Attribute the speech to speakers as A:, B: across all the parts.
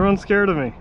A: Everyone's scared of me.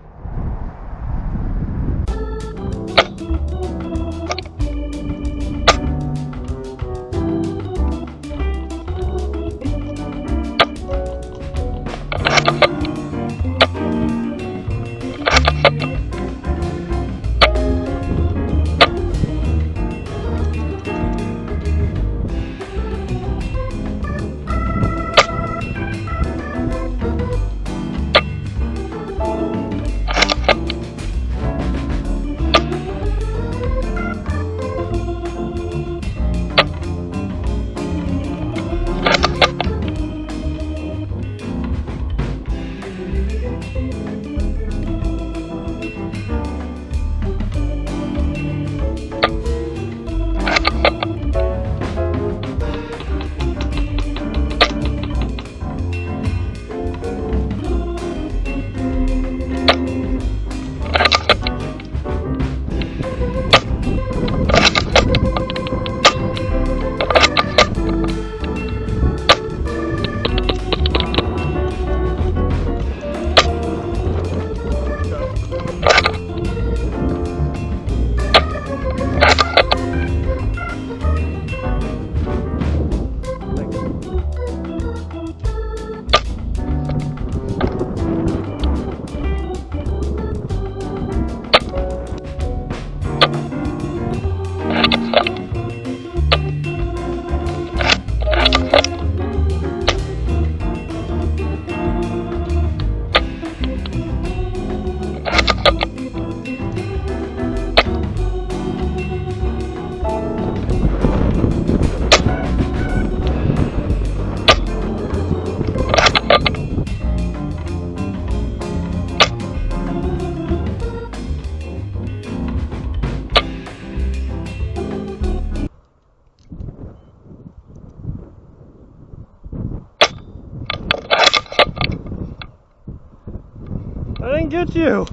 A: I didn't get you.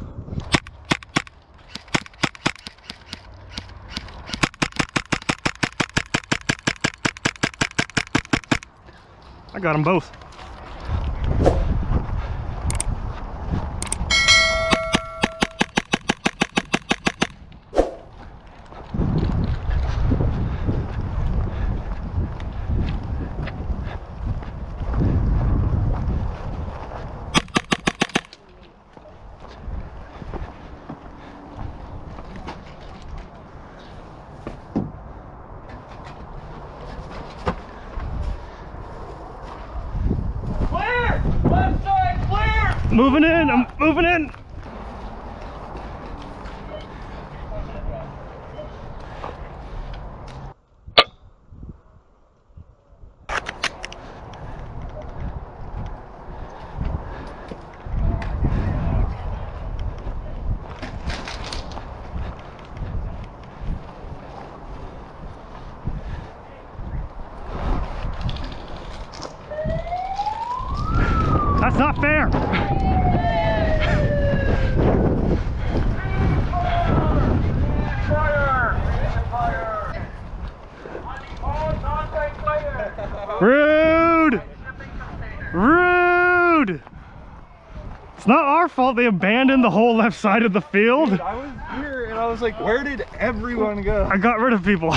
A: I got them both. Moving in, I'm moving in. That's not fair. Rude! Rude! It's not our fault they abandoned the whole left side of the field.
B: Dude, I was here and I was like, where did everyone go?
A: I got rid of people.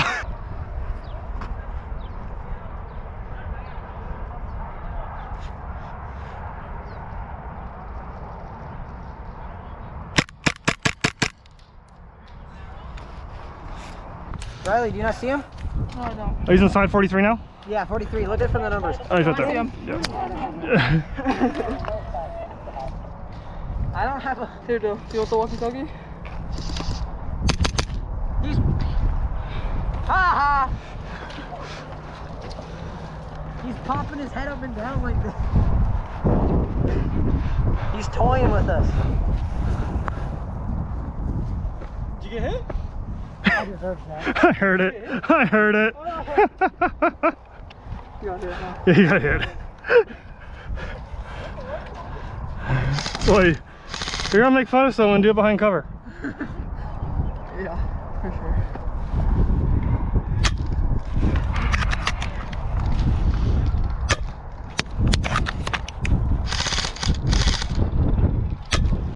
C: Riley, do you not see him?
D: No, I don't.
A: Oh, he's inside 43 now?
C: Yeah, 43. Look at it from the numbers.
A: Oh, he's right there.
D: I see him.
A: Yeah.
C: I don't have a...
D: Here, do you want the walkie-talkie?
C: He's... Ha ha! He's popping his head up and down like this. He's toying with us.
B: Did you get hit?
C: I deserve that.
A: I heard it. I heard it.
D: You got hit, huh?
A: Yeah, he got hit. Boy, if you're gonna make fun of someone, do it behind cover.
D: Yeah, for sure.